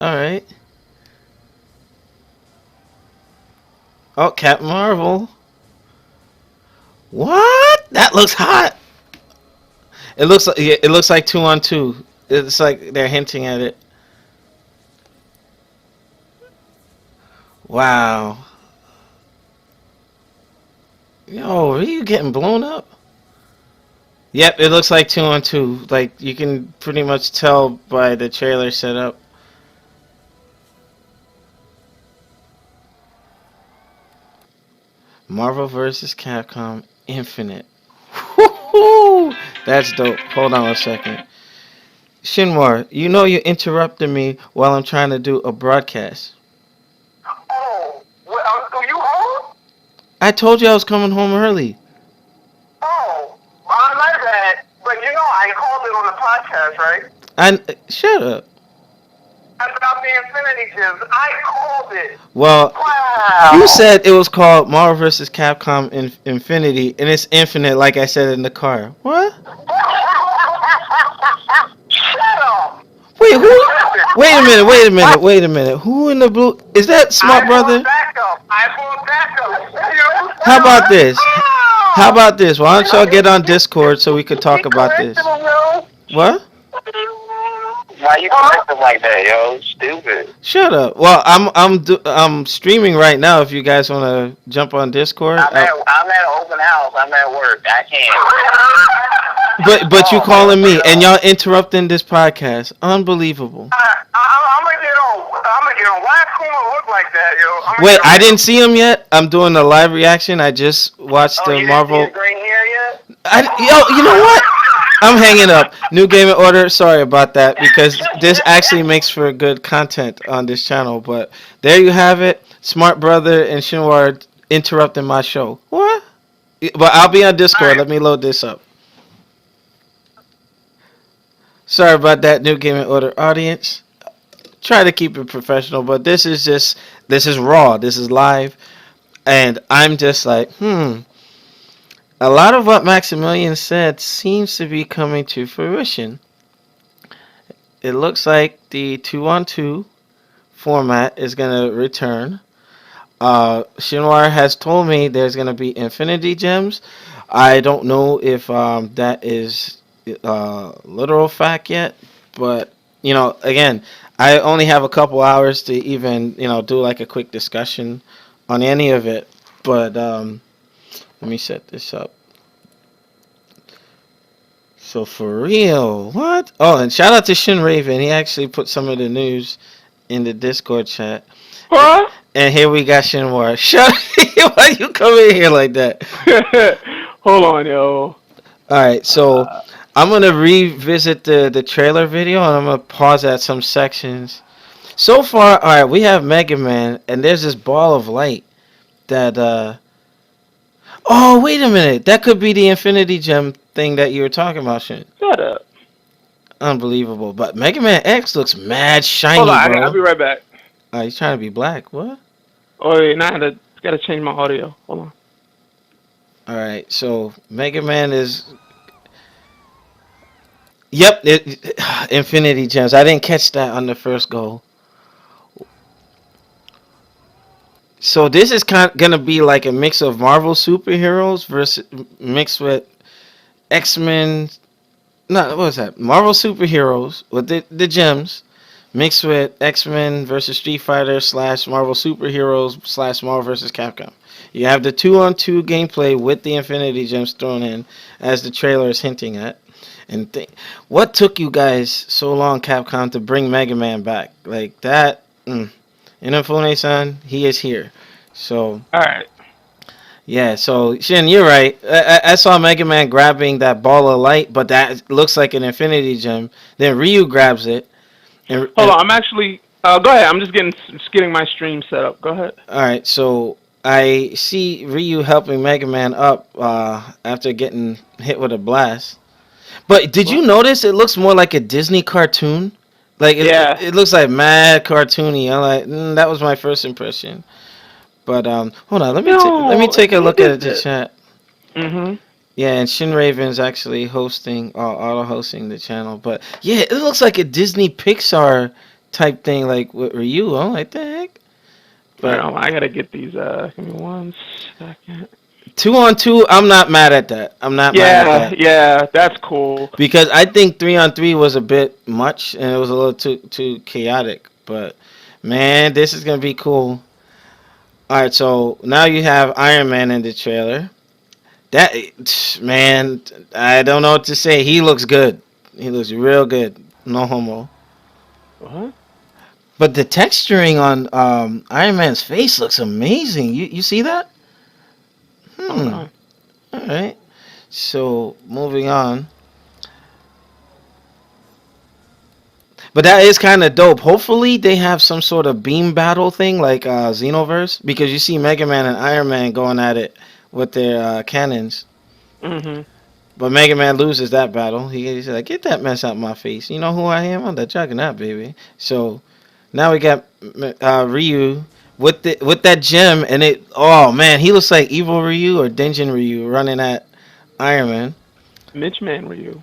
All right. Oh, Captain Marvel. What? That looks hot. It looks like 2-on-2. It's like they're hinting at it. Wow. Yo, are you getting blown up? Yep, it looks like 2-on-2. Like you can pretty much tell by the trailer setup. Marvel vs. Capcom Infinite. Woo-hoo! That's dope. Hold on a second. Shinwar, you know you interrupted me while I'm trying to do a broadcast. Oh, well, you home? I told you I was coming home early. Oh, I like that. But you know, I called it on the podcast, right? Shut up. About the Infinity Gems. I called it. Well, Wow. you said it was called Marvel vs. Capcom Infinity, and it's infinite, like I said in the car. What? Shut up. Wait, who? Wait a minute. Wait a minute. What? Wait a minute. Who in the blue? Is that Smart Brother? iPhone backup. How about this? How about this? Why don't y'all get on Discord so we could talk about this? What? Why you correcting like that, yo? Stupid. Shut up. Well, I'm streaming right now. If you guys want to jump on Discord. I'm at open house. I'm at work. I can't. But you calling me and y'all interrupting this podcast? Unbelievable. I'm gonna get on. Why Akuma look like that, yo? Wait, I didn't see him yet. I'm doing a live reaction. I just watched the Marvel. You didn't see the green hair yet? You know what? I'm hanging up. New Gaming Order. Sorry about that because this actually makes for good content on this channel. But there you have it. Smart Brother and Shinwar interrupting my show. What? But I'll be on Discord. Right. Let me load this up. Sorry about that, New Gaming Order audience. Try to keep it professional, but this is raw. This is live. And I'm just like, A lot of what Maximilian said seems to be coming to fruition. It looks like the 2-on-2 format is going to return. Shinwar has told me there's going to be Infinity Gems. I don't know if that is literal fact yet, but again, I only have a couple hours to even do like a quick discussion on any of it. But let me set this up. So for real, what? Oh, and shout out to Shin Raven. He actually put some of the news in the Discord chat. What? And here we got Shinwar. Shut why you come in here like that? Hold on, yo. Alright, so I'm gonna revisit the trailer video and I'm gonna pause at some sections. So far, alright, we have Mega Man and there's this ball of light that oh, wait a minute. That could be the Infinity Gem thing that you were talking about, Shin. Shut up. Unbelievable. But Mega Man X looks mad shiny, Hold on, bro. I'll be right back. He's trying to be black. What? Oh, wait, now I gotta change my audio. Hold on. Alright, so Mega Man is... Yep, Infinity Gems. I didn't catch that on the first go. So this is gonna be like a mix of Marvel superheroes versus mixed with X-Men. No, what was that? Marvel superheroes with the gems mixed with X-Men versus Street Fighter / Marvel superheroes / Marvel vs. Capcom. You have the 2-on-2 gameplay with the Infinity Gems thrown in, as the trailer is hinting at. And what took you guys so long, Capcom, to bring Mega Man back like that? Inafune-san, he is here. So, alright. Yeah, so Shin, you're right. I saw Mega Man grabbing that ball of light, but that looks like an Infinity Gem. Then Ryu grabs it. Hold on, I'm actually. Go ahead. I'm just getting my stream set up. Go ahead. All right, so I see Ryu helping Mega Man up after getting hit with a blast. But did you notice it looks more like a Disney cartoon? Like it looks like mad cartoony. I'm like, that was my first impression. But hold on, let me take a look at the chat. Yeah, and Shin Raven's actually auto hosting the channel. But yeah, it looks like a Disney Pixar type thing like with Ryu. I'm like, the heck? All right, But I gotta get these. Give me 1 second. 2-on-2, I'm not mad at that. I'm not mad at Yeah, that yeah, that's cool. because I think 3-on-3 was a bit much and it was a little too chaotic. But man, this is gonna be cool. All right, so now you have Iron Man in the trailer. That man, I don't know what to say. He looks good. He looks real good. No homo. What? But the texturing on Iron Man's face looks amazing. You see that? Hold Hmm. on. All right. So moving on. But that is kind of dope. Hopefully they have some sort of beam battle thing like Xenoverse because you see Mega Man and Iron Man going at it with their cannons. Mhm. But Mega Man loses that battle. He's like, get that mess out my face. You know who I am? I'm the Juggernaut, baby. So now we got Ryu with that gem, and it. Oh man, he looks like Evil Ryu or Denjin Ryu running at Iron Man. Mitch Man Ryu.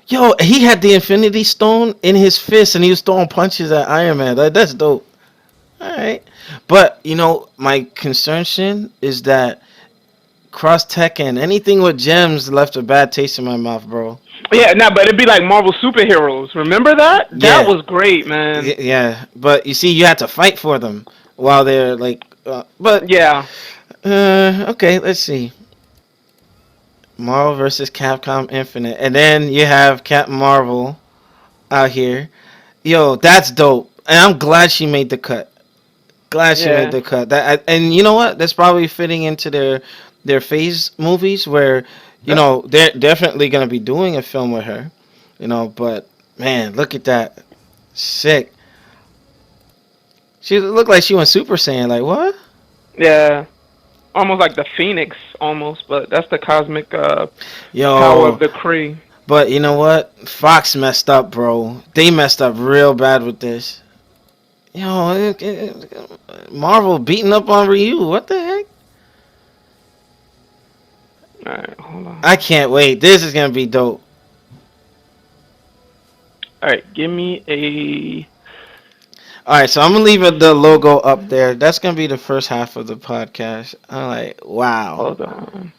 Yo, he had the Infinity Stone in his fist, and he was throwing punches at Iron Man. That's dope. All right, but my concern, Shin, is that Cross Tekken, anything with gems left a bad taste in my mouth, bro. Yeah, no, but it'd be like Marvel superheroes. Remember that? That Yeah, was great, man. yeah, but you see, you had to fight for them while they're like. Yeah. Okay, let's see. Marvel versus Capcom Infinite, and then you have Captain Marvel out here. Yo, that's dope, and I'm glad she made the cut. Glad she made Yeah. the cut. And you know what? That's probably fitting into their phase movies where they're definitely gonna be doing a film with her. But man, look at that, sick. She looked like she went Super Saiyan. Like what? Yeah. Almost like the Phoenix, almost, but that's the cosmic power of Yo, the Kree. but you know what? Fox messed up, bro. They messed up real bad with this. Marvel beating up on Ryu. What the heck? All right, hold on. I can't wait. This is gonna be dope. All right, give me a. All right, so I'm gonna leave the logo up there. That's gonna be the first half of the podcast. I'm like, wow, Hold on.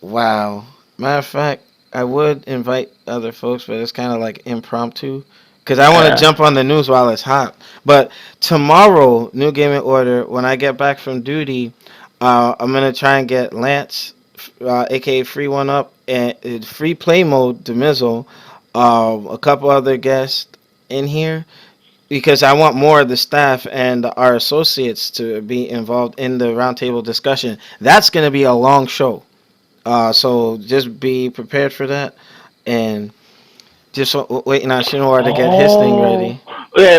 wow. Matter of fact, I would invite other folks, but it's kind of like impromptu because I want to Yeah. jump on the news while it's hot. But tomorrow, New Gaming Order. When I get back from duty, I'm gonna try and get Lance, aka Free One Up, and free play mode, Demizzle, a couple other guests in here because I want more of the staff and our associates to be involved in the roundtable discussion. That's going to be a long show. So just be prepared for that. And just waiting on Shinwar to get his thing Oh. ready.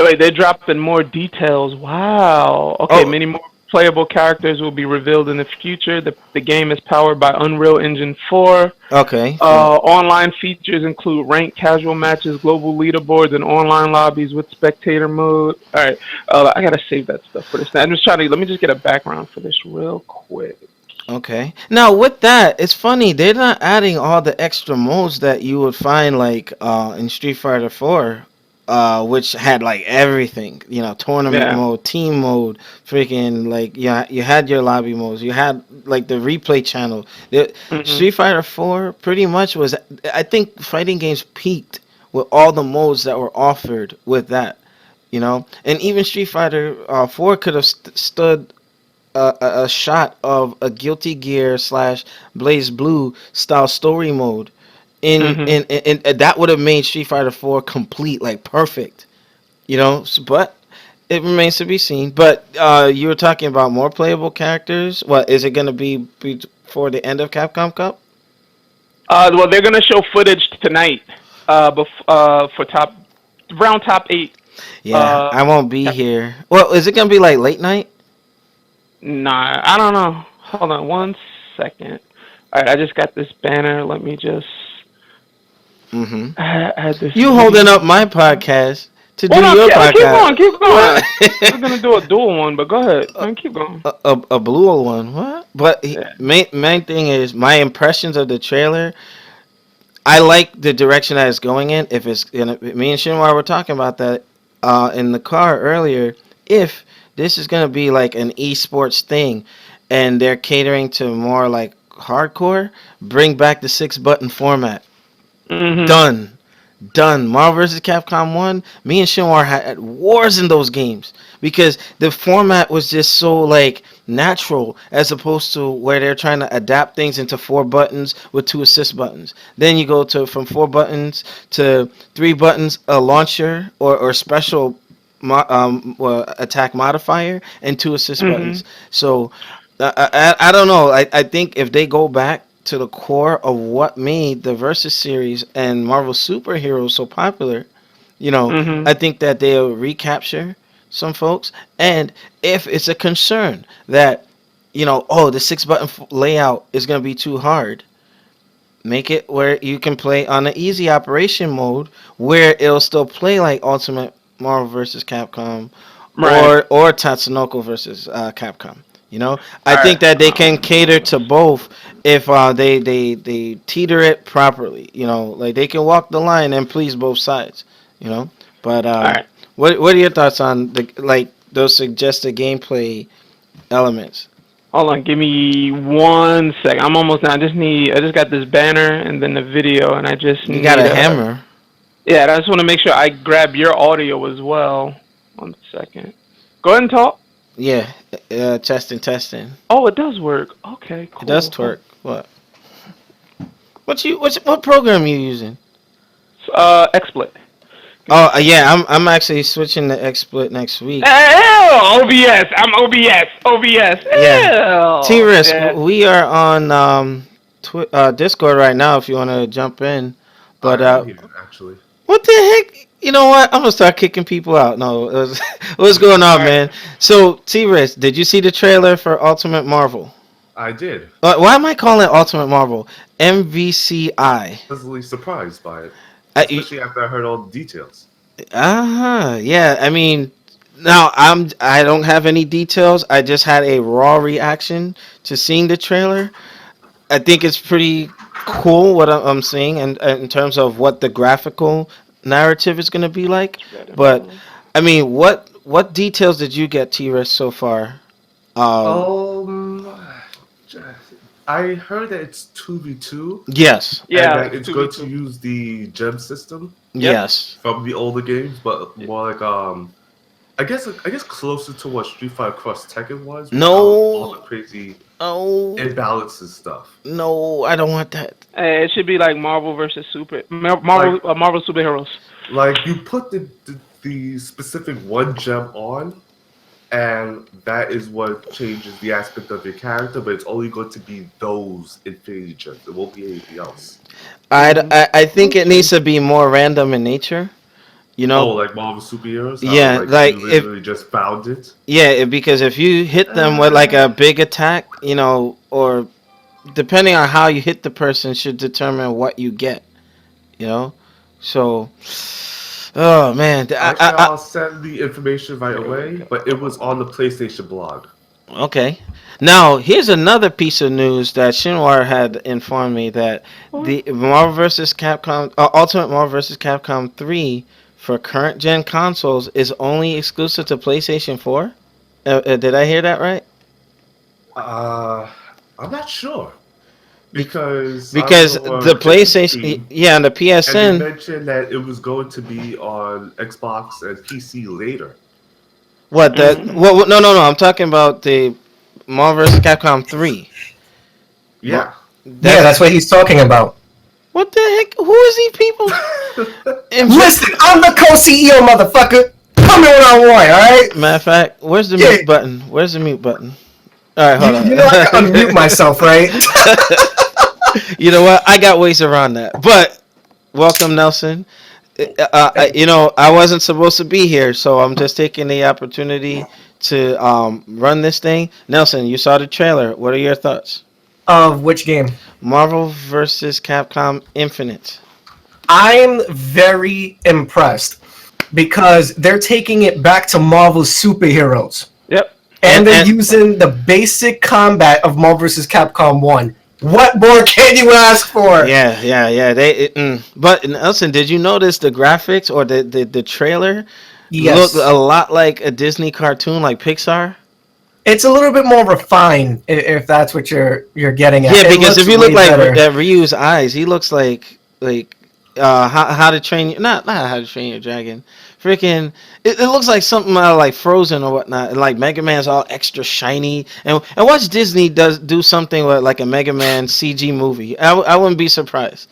Wait, they're dropping more details. Wow. Okay, Oh, many more playable characters will be revealed in the future. The game is powered by Unreal Engine 4. okay. Online features include ranked casual matches, global leaderboards, and online lobbies with spectator mode. All right, I gotta save that stuff for this. I'm just trying to let me just get a background for this real quick. Okay. Now with that, it's funny they're not adding all the extra modes that you would find like in Street Fighter 4, which had like everything. Tournament Yeah. mode, team mode, freaking like yeah, you had your lobby modes, you had like the replay channel. Mhm. Street Fighter 4 pretty much was. I think fighting games peaked with all the modes that were offered with that. And even Street Fighter 4 could have stood a shot of a Guilty Gear slash Blaze Blue style story mode, Mhm. and that would have made Street Fighter 4 complete, like perfect. But it remains to be seen. But you were talking about more playable characters. What is it going to be before the end of Capcom Cup? Well, they're gonna show footage tonight. For top 8. Yeah, Uh, I won't be here. Well, is it going to be like late night? nah, I don't know. Hold on 1 second. All right, I just got this banner. Let me just Mm-hmm. add this You holding video. up my podcast to Well, do no, your keep podcast? going, keep What? going. We're gonna do a dual one, but go ahead. Man, keep going. A blue one. What? But Yeah. main thing is my impressions of the trailer. I like the direction that it's going in. If it's me and Shinwar were talking about that. in the car earlier, if this is gonna be like an esports thing, and they're catering to more like hardcore, bring back the 6 button format. Mhm. Done. Done. Marvel vs. Capcom 1, me and Shinwar had wars in those games because the format was just so like natural as opposed to where they're trying to adapt things into 4 buttons with 2 assist buttons. Then you go to from 4 buttons to 3 buttons, a launcher or special attack modifier, and 2 assist buttons. Mhm. So I don't know. I think if they go back to the core of what made the Versus series and Marvel superheroes so popular, I Mhm. think that they'll recapture some folks. And if it's a concern that, oh, the 6 button layout is going to be too hard, make it where you can play on the easy operation mode where it'll still play like Ultimate Marvel vs. Capcom Right. or Tatsunoko versus Capcom. I All right. think that they can cater to both if they teeter it properly. Like they can walk the line and please both sides. But All right. what are your thoughts on those suggested gameplay elements? Hold on. Give me 1 second. I'm almost done. I just got this banner and then the video, and I just You got need a a. hammer. Yeah. I just want to make sure I grab your audio as well. 1 second. Go ahead and talk. Yeah, testing. Oh, it does work. Okay. It does Cool. twerk. What program you using? XSplit. Give me Oh, a second. yeah, I'm actually switching to XSplit next week. Ew, OBS. I'm OBS. OBS. Yeah, Ew. T-Risk, Yeah. we are on Discord right now if you want to jump in. But I am here, actually. what the heck? You know what? I'm gonna start kicking people out. No, what's going All on, right. man? So T-Risk, did you see the trailer for Ultimate Marvel? I did. Why am I calling it Ultimate Marvel? MVCI. Pleasantly surprised by it, Uh especially after I heard all the details. huh. Yeah. I mean, now I don't have any details. I just had a raw reaction to seeing the trailer. I think it's pretty cool what I'm seeing, and in terms of what the graphical narrative is going to be like. But I mean, what details did you get, T-Rex, so far? Um, Um, I heard that it's 2v2 yes, and Yeah, that it's it's two v going to two. use the gem system Yep. yes. from the older games, but more like I guess closer to what Street Fighter Cross Tekken was without all the No, crazy oh imbalances stuff. no, I don't want that. It should be like Marvel versus Like Marvel superheroes. like you put the specific one gem on, and that is what changes the aspect of your character, but it's only going to be those Infinity Gems. It won't be anything else. Mhm. I think it Okay. needs to be more random in nature. You Oh, know, like Marvel superheroes, how yeah, like like you if literally just found it. because if you hit them with like a Uh, big attack, or depending on how you hit the person should determine what you get. You know, so oh man, Actually, I'll send the information right away, but it was on the PlayStation blog. okay. Now here's another piece of news that Shinwar had informed me that What? the Marvel vs. Capcom, Ultimate Marvel vs. Capcom 3 for current gen consoles is only exclusive to PlayStation 4. Did I hear that right? Uh, I'm not sure Be- because I was because the checking PlayStation, Steam, yeah, and the and they PSN. mentioned that it was going to be on Xbox and PC later. What that? Mhm. No. I'm talking about the Marvel vs. Capcom 3. Ma- Yeah. Yeah, That's that's what he's talking about. what the heck? Who is these people? Listen, I'm the co-CEO, motherfucker. Come here when I want, all right? Matter of fact, where's the Yeah, mute button? Where's the mute button? All right, hold you know I can unmute myself, right? on. You know what? I got ways around that. But welcome, Nelson. I wasn't supposed to be here, so I'm just taking the opportunity to run this thing. Nelson, you saw the trailer. What are your thoughts? Of which game? Marvel vs. Capcom Infinite. I'm very impressed because they're taking it back to Marvel superheroes. Yep. And they're And using the basic combat of Marvel vs. Capcom 1. What more can you ask for? yeah. But Nelson, did you notice the graphics or the trailer? look Yes. a lot like a Disney cartoon, like Pixar. It's a little bit more refined, if that's what you're getting at. Yeah, It because looks if you look way like better. at Ryu's eyes, he looks like how to train not how to train your dragon. Freaking, it looks like something out of like Frozen or whatnot. And like Mega Man's all extra shiny. And watch Disney do something with like a Mega Man CG movie. I wouldn't be surprised,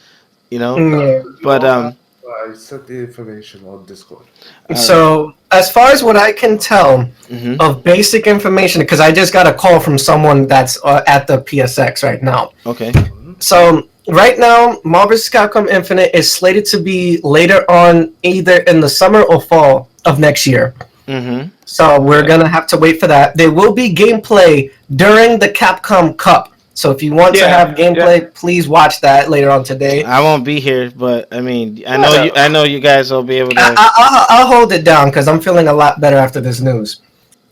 you know. Yeah. But I sent the information on Discord. all right. So, as far as what I can tell Mhm. of basic information, because I just got a call from someone that's at the PSX right now. Okay. So, right now, Marvel vs. Capcom Infinite is slated to be later on, either in the summer or fall of next year. Mhm. So, we're going to have to wait for that. There will be gameplay during the Capcom Cup. So, if you want to have gameplay, please watch that later on today. I won't be here, but I mean, I know you guys will be able to. I'll hold it down because I'm feeling a lot better after this news.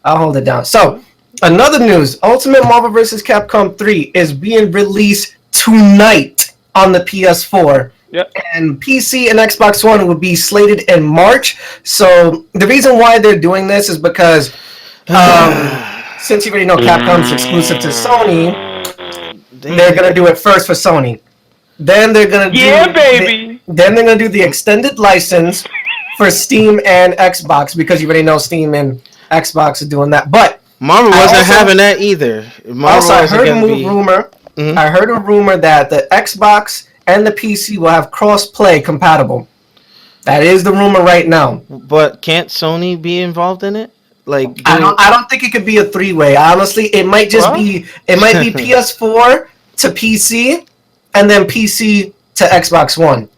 I'll hold it down. So, another news: Ultimate Marvel vs. Capcom 3 is being released tonight on the PS4. Yep. And PC and Xbox One will be slated in March. So, the reason why they're doing this is because since you already know Capcom's exclusive to Sony, they're gonna do it first for Sony. Then they're gonna baby. Then they're gonna do the extended license for Steam and Xbox because you already know Steam and Xbox are doing that. But Marvel I wasn't also- having that either. Marvel also, I wasn't heard a gonna be. rumor. Mhm. I heard a rumor that the Xbox and the PC will have cross-play compatible. That is the rumor right now. But can't Sony be involved in it? Like, I don't think it could be a three-way. Honestly, it might just be PS4 to PC and then PC to Xbox One.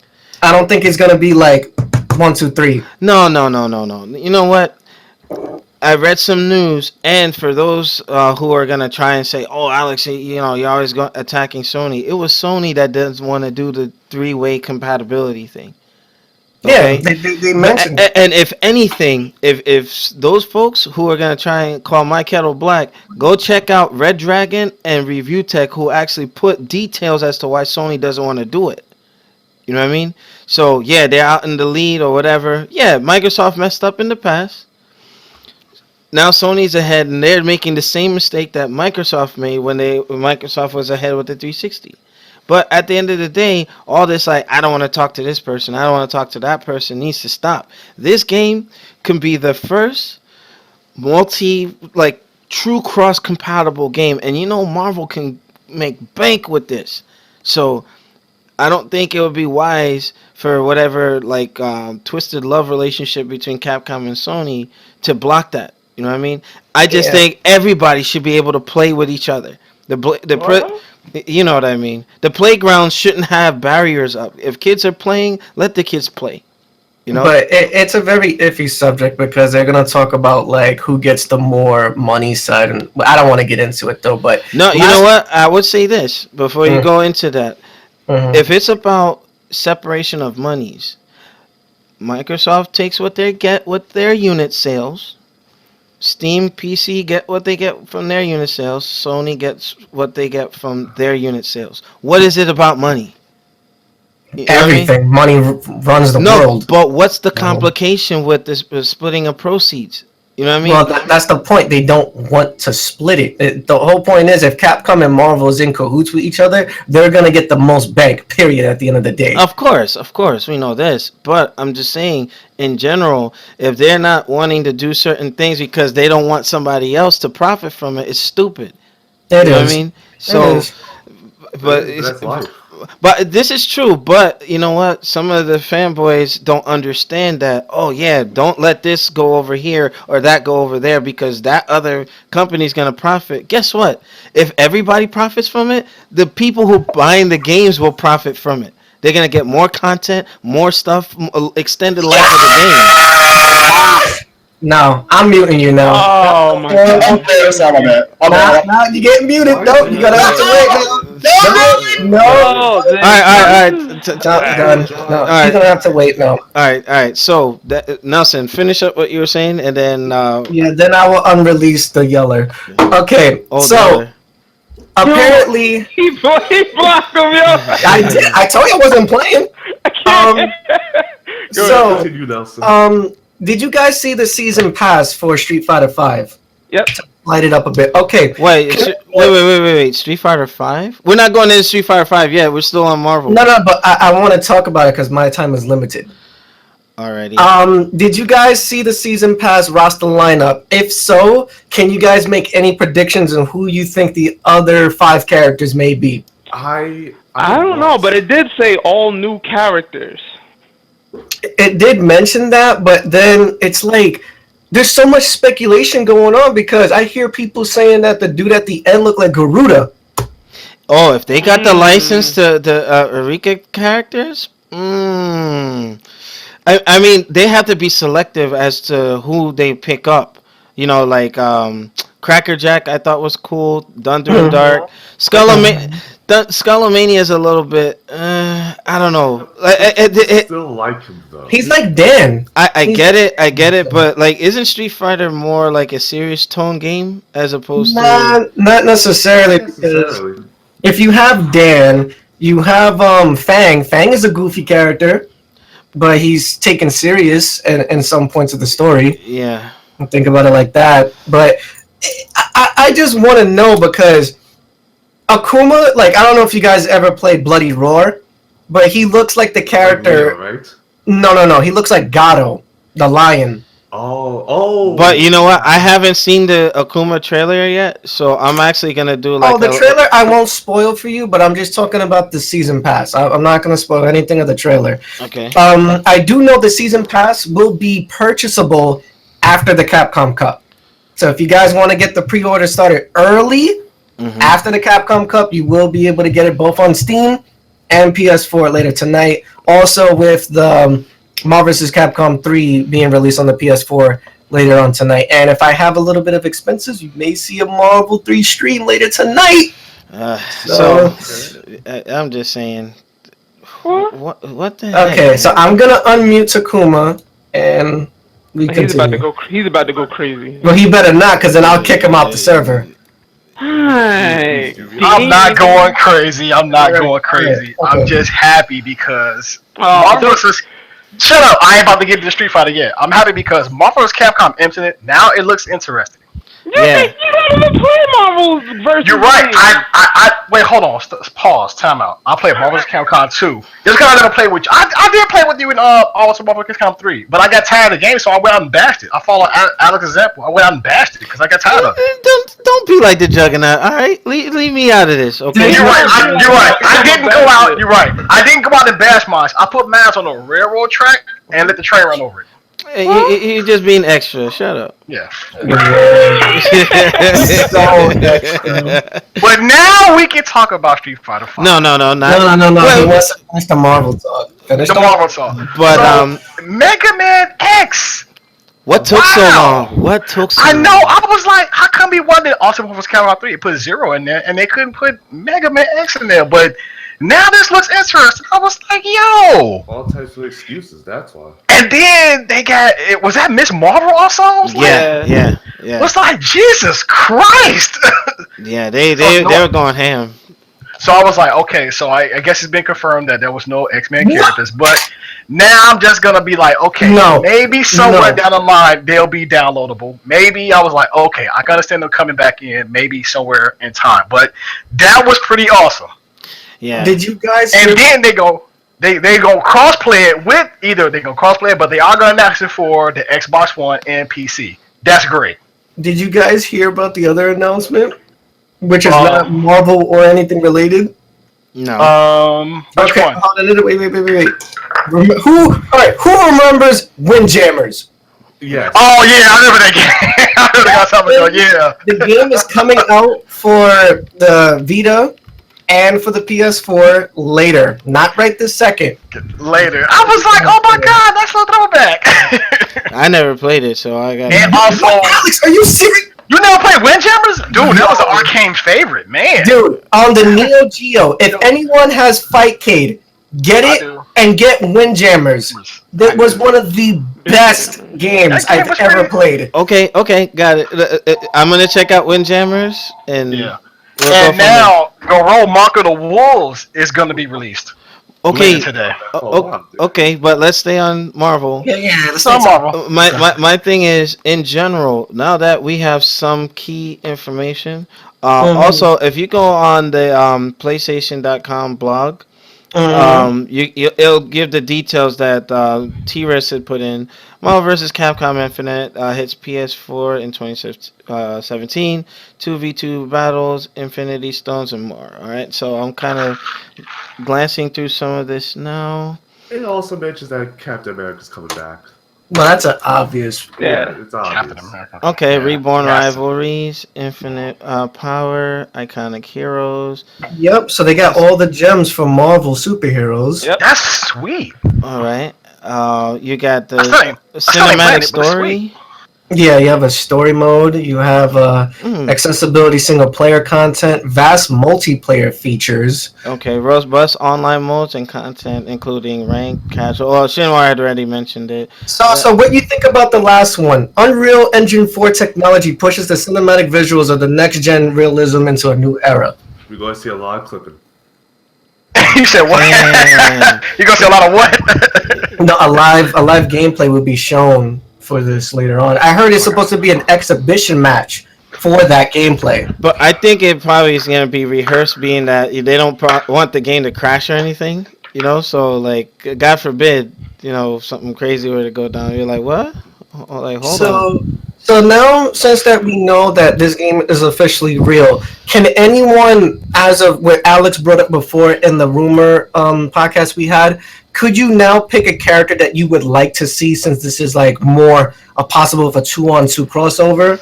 I don't think it's gonna be like 1, 2, 3. No. You know what? I read some news, and for those who are gonna try and say, "Oh, Alex, you're always attacking Sony," it was Sony that doesn't want to do the three-way compatibility thing. Okay? Yeah, they mentioned it. And if anything, if those folks who are gonna try and call my kettle black, go check out Red Dragon and Review Tech, who actually put details as to why Sony doesn't want to do it. You know what I mean? So yeah, they're out in the lead or whatever. Yeah, Microsoft messed up in the past. Now Sony's ahead, and they're making the same mistake that Microsoft made when Microsoft was ahead with the 360. But at the end of the day, all this like, I don't want to talk to this person, I don't want to talk to that person, needs to stop. This game can be the first true cross compatible game, and Marvel can make bank with this. So I don't think it would be wise for whatever twisted love relationship between Capcom and Sony to block that. You know what I mean? I just think everybody should be able to play with each other. You know what I mean? The playground shouldn't have barriers up. If kids are playing, let the kids play. You know? But it's a very iffy subject because they're gonna talk about like who gets the more money side, and I don't want to get into it though. But No, you know what? I would say this before you go into that. If it's about separation of monies, Microsoft takes what they get with their unit sales. Steam PC get what they get from their unit sales. Sony gets what they get from their unit sales. What is it about money? You know what I mean? everything money runs the world. But what's the complication with this splitting of proceeds? You know what I mean? Well, that's the point. They don't want to split it. The whole point is if Capcom and Marvel is in cahoots with each other, they're going to get the most bank, period, at the end of the day. Of course, we know this. But I'm just saying, in general, if they're not wanting to do certain things because they don't want somebody else to profit from it, it's stupid. It You know what I is. mean? So, but That's life. But this is true. But you know what? Some of the fanboys don't understand that. Oh yeah, don't let this go over here or that go over there because that other company's gonna profit. Guess what? If everybody profits from it, the people who buying the games will profit from it. They're gonna get more content, more stuff, extended life of the game. No, I'm muting you now. Oh my god. I'm there, so I'm bad. Now you get muted. No, you gotta have to wait now. No. All right. Done. No, right. he's gonna have to wait now. All right. So Nelson, finish up what you were saying, and then Yeah, then I will unrelease the yeller. Okay, so Yeller. apparently He blocked him, yo. I did. I told you I wasn't playing. I can't. Go So ahead, continue, Nelson. Did you guys see the season pass for Street Fighter 5? Yep. Light it up a bit. Okay. Wait. Street Fighter 5? We're not going into Street Fighter 5 yet. We're still on Marvel. No, but I want to talk about it because my time is limited. Alrighty. Did you guys see the season pass roster lineup? If so, can you guys make any predictions on who you think the other 5 characters may be? I don't know, but it did say all new characters. It did mention that, but then it's like there's so much speculation going on because I hear people saying that the dude at the end looked like Garuda. Oh, if they got the license to the Eureka characters, I mean, they have to be selective as to who they pick up. You know, like Cracker Jack, I thought was cool. Thunder and Dark, Skullomania is a little bit. I don't know. I still like him though. He's like Dan. I get it, but like, isn't Street Fighter more like a serious tone game as opposed to? Not necessarily. Because if you have Dan, you have Fang. Fang is a goofy character, but he's taken serious in some points of the story. Yeah. Think about it like that. But I just want to know because Akuma, like, I don't know if you guys ever played Bloody Roar, but he looks like the character. Right? No. He looks like Gato, the lion. Oh. But you know what? I haven't seen the Akuma trailer yet, so I'm actually gonna do like. The trailer I won't spoil for you, but I'm just talking about the season pass. I'm not gonna spoil anything of the trailer. Okay. I do know the season pass will be purchasable after the Capcom Cup. So if you guys want to get the pre-order started early, after the Capcom Cup, you will be able to get it both on Steam and PS4 later tonight. Also with the Marvel Vs Capcom 3 being released on the PS4 later on tonight. And if I have a little bit of expenses, you may see a Marvel 3 stream later tonight. So I'm just saying. What the heck? Okay, so I'm gonna unmute Takuma and we continue. He's about to go crazy. Well, he better not, because then I'll kick him off the server. Hi. I'm not going crazy. I'm Okay. I'm just happy because Oh, Shut up! I ain't about to get into Street Fighter yet. I'm happy because Marvel vs Capcom Infinite now it looks interesting. Yeah. You don't even play Marvel versus. You're right. games. I wait. Hold on. Pause. Time out. I played Marvel vs Capcom 2. Just because I never played with you. I did play with you in also Marvel vs Capcom 3, but I got tired of the game, so I went out and bashed it. I followed Alex's example. I went out and bashed it because I got tired of it. Don't be like the Juggernaut. All right, leave me out of this. Okay. You're right. I didn't go out. You're right. I didn't go out and bash mines. I put mines on a railroad track and let the train run over it. He just being extra. Shut up. Yeah. So, But now we can talk about Street Fighter 5. No. no. Well, He wants to finish the Marvel talk. The Marvel talk. But Mega Man X. what took so Wow. long? What took so I long? know. I was like, how come he wanted Ultimate Marvel Capcom 3? It put 0 in there, and they couldn't put Mega Man X in there. But now this looks interesting. I was like, yo. All types of excuses, that's why. And then they got, was that Miss Marvel also? I was like, Yeah. It was like, Jesus Christ. Yeah, they were going ham. So I was like, okay, so I guess it's been confirmed that there was no X-Men characters, but now I'm just gonna be like, okay, maybe somewhere down the line they'll be downloadable. Maybe I was like, okay, I can understand them coming back in, maybe somewhere in time, but that was pretty awesome. Yeah. Did you guys? And then they go crossplay it with either they go crossplay it, but they are gonna announce it for the Xbox One and PC. That's great. Did you guys hear about the other announcement, which is not Marvel or anything related? No. Which Okay, one? hold on, wait. Who remembers Windjammers? Yes. Oh yeah, I remember that game. I remember that something. Yeah. The game is coming out for the Vita and for the PS4 later, not right this second. Later, I was like, oh my god, that's a throwback. I never played it, so I got. And also, Alex, are you serious? you never played Windjammers? Dude, that was an Arcane's favorite, man. Dude, on the Neo Geo, if anyone has Fightcade, get I it do. and get Windjammers. That was one of the best games That game I've was ever pretty- played. Okay, got it. I'm gonna check out Windjammers and. Yeah. we'll go And from there. now, Garou Mark of the Wolves is going to be released. Okay. later today. Okay, but let's stay on Marvel. Yeah. Let's Some say Marvel. My thing is, in general, now that we have some key information, also if you go on the PlayStation.com blog, it'll give the details that T-Rex had put in. Marvel vs. Capcom Infinite hits PS4 in 2017. 2v2 battles, Infinity Stones, and more. All right, so I'm kind of glancing through some of this now. It also mentions that Captain America's coming back. Well, that's an obvious. Yeah. It's Captain obvious. America. Okay, Yeah, Reborn yes. Rivalries, Infinite Power, Iconic Heroes. Yep. So they got all the gems from Marvel superheroes. Yep. That's sweet. All right. You got the I still ain't playing cinematic it, but it's story. Yeah, you have a story mode. You have accessibility single player content, vast multiplayer features. Okay, robust online modes and content including rank, casual. Well, Shinwar had already mentioned it. So what do you think about the last one? Unreal Engine 4 technology pushes the cinematic visuals of the next gen realism into a new era. We're going to see a lot of clipping. You said what? Man. You gonna see a lot of what? No, a live gameplay will be shown for this later on. I heard it's supposed to be an exhibition match for that gameplay. But I think it probably is going to be rehearsed, being that they don't want the game to crash or anything. You know, so like, God forbid, you know, something crazy were to go down. You're like, what? Like, hold on. So now, since that we know that this game is officially real, can anyone, as of what Alex brought up before in the rumor podcast we had, could you now pick a character that you would like to see, since this is like more a possible of a 2-on-2 crossover?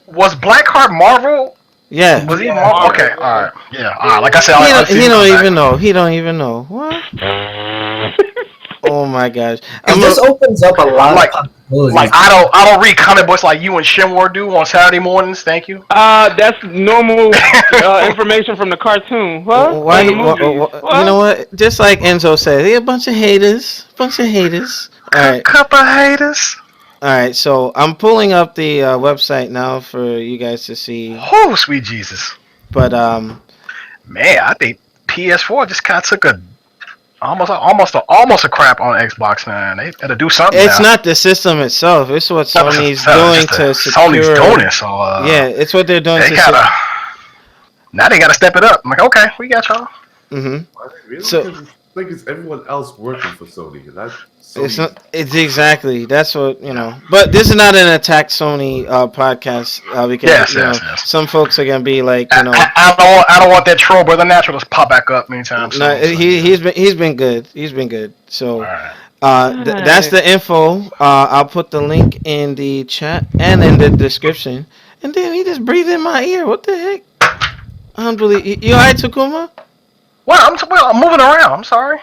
Was Blackheart Marvel? Yeah. Was he Marvel? Okay, all right, yeah, all right. Like I said, He don't even know. He don't even know. What? Oh my gosh! This opens up a lot of possibilities. Like I don't read comic books like you and Shinwar do on Saturday mornings. Thank you. That's normal information from the cartoon. What? Why? From the You movies. What? know what? Just like Enzo said, they a bunch of haters. All right. Couple haters. All right. So I'm pulling up the website now for you guys to see. Oh, sweet Jesus. But man, I think PS4 just kind of took a almost a crap on Xbox, man. They got to do something. It's now. not the system itself. It's what Sony's It's doing to secure. Sony's doing it, so yeah, it's what they're doing. Now they gotta step it up. I'm like, okay, we got y'all. So Like it's everyone else working for Sony. That's it's not. It's exactly. That's what you know. But this is not an attack Sony podcast because some folks are gonna be like, you know. I don't want that troll brother natural to pop back up anytime soon. No, he's been good. He's been good. So that's the info. I'll put the link in the chat and in the description. And then he just breathed in my ear. What the heck? Unbelievable. You alright, Takuma? Well, I'm moving around. I'm sorry.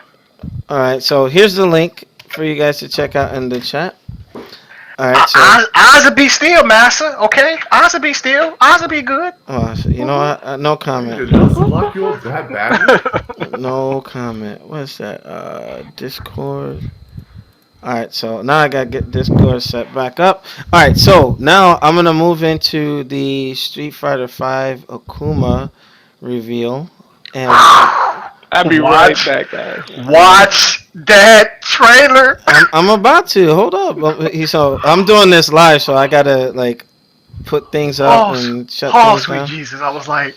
All right, so here's the link for you guys to check out in the chat. All right, so eyes will be still, master. Okay, eyes will be still. Eyes will be good. oh, so you know what? No comment. Did those lock you up that badly? No comment. What's that? Discord. All right, so now I gotta get Discord set back up. All right, so now I'm gonna move into the Street Fighter V Akuma reveal, and I'll be right back, guys. Watch that trailer. I'm about to hold up. So I'm doing this live, so I gotta like put things up and shut things sweet down. Jesus! I was like,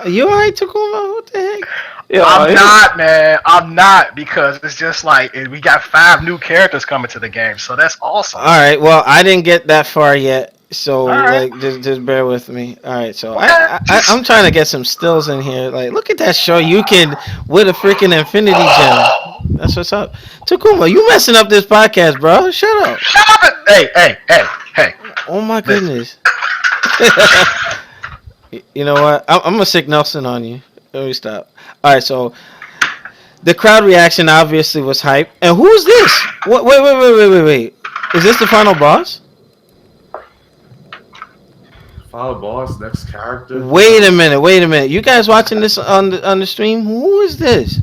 You alright, Takuma? What the heck? Yeah, I'm not, man. I'm not, because it's just like we got 5 new characters coming to the game, so that's awesome. All right. Well, I didn't get that far yet, so right. like just bear with me. All right. So I'm trying to get some stills in here. Like, look at that show you can with a freaking Infinity Gem. That's what's up. Takuma, you messing up this podcast, bro. Shut up. Shut up! Hey! Oh my goodness. You know what? I'm gonna sick Nelson on you. Let me stop. All right, so the crowd reaction obviously was hype. And who's this? Wait. Is this the final boss? Final boss, next character. Wait a minute. You guys watching this on the stream? Who is this?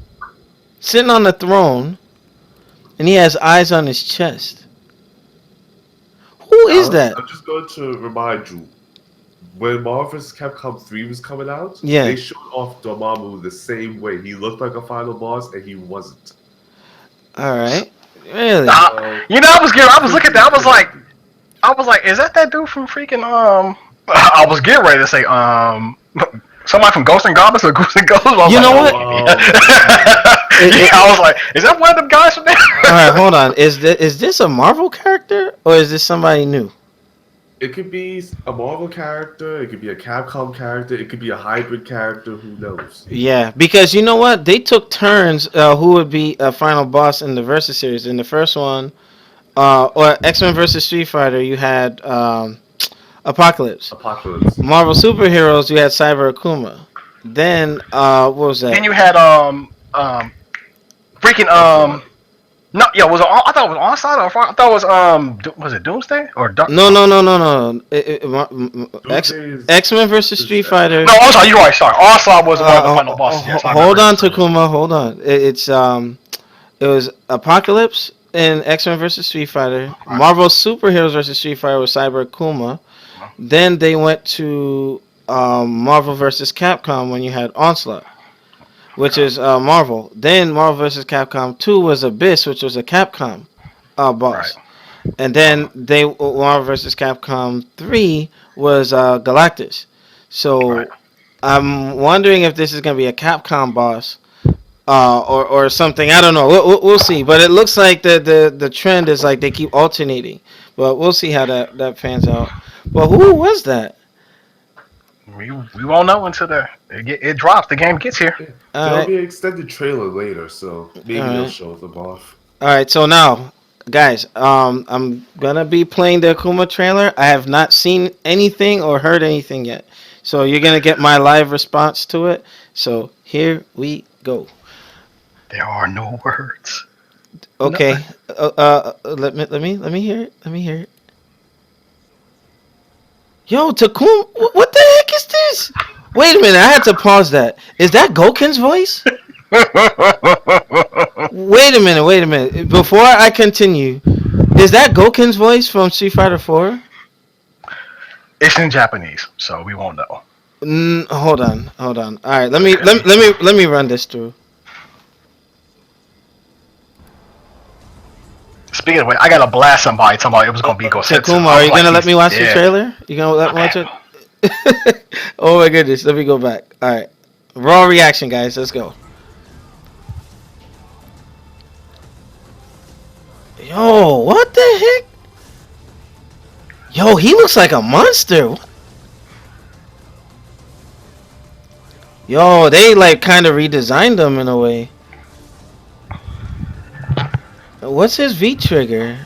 Sitting on the throne, and he has eyes on his chest. Who is that? I'm just going to remind you. when Marvel vs. Capcom 3 was coming out, Yeah. they showed off Dormammu the same way. He looked like a final boss, and he wasn't. All right. Really? You know, I was looking at that. I was like, is that dude from freaking I was getting ready to say somebody from Ghosts and Goblins or Goose and Ghosts. You know what? I was like, is that one of them guys from there? All right, hold on. Is this a Marvel character or is this somebody new? It could be a Marvel character. It could be a Capcom character. It could be a hybrid character. Who knows? Yeah, because you know what? They took turns who would be a final boss in the Versus series. In the first one, or X-Men versus Street Fighter, you had Apocalypse. Marvel Superheroes, you had Cyber Akuma. Then, what was that? Then you had freaking no, yeah, I thought it was Onslaught, or I thought it was it Doomsday or Dark? No. X-Men versus Street Fighter. No, Onslaught. You're right. Sorry, Onslaught was one of the final bosses. Yes, hold on, Takuma. Hold on. It was Apocalypse in X-Men versus Street Fighter. Right. Marvel Superheroes versus Street Fighter was Cyber Akuma. Then they went to Marvel vs. Capcom when you had Onslaught, which is Marvel. Then Marvel vs. Capcom 2 was Abyss, which was a Capcom boss. Right. And then Marvel vs. Capcom 3 was Galactus. So right. I'm wondering if this is going to be a Capcom boss or something. I don't know. We'll see. But it looks like the trend is like they keep alternating. But we'll see how that pans out. But who was that? We won't know until it drops. The game gets here. There'll be an extended trailer later, so maybe they'll show them off. All right, so now, guys, I'm gonna be playing the Akuma trailer. I have not seen anything or heard anything yet, so you're gonna get my live response to it. So here we go. There are no words. Okay. No. Let me hear it. Let me hear it. Yo, Takuma, what the heck is this? Wait a minute, I had to pause that. Is that Goken's voice? Wait a minute. Before I continue, is that Goken's voice from Street Fighter 4? It's in Japanese, so we won't know. Hold on. All right, let me run this through. Speaking of which, I gotta blast somebody talking about it was gonna be Gosetsu. Takuma, are you gonna let me watch the trailer? You gonna let me watch it? Oh my goodness, let me go back. Alright. Raw reaction, guys, let's go. Yo, what the heck? Yo, he looks like a monster. Yo, they like kind of redesigned him in a way. What's his V trigger?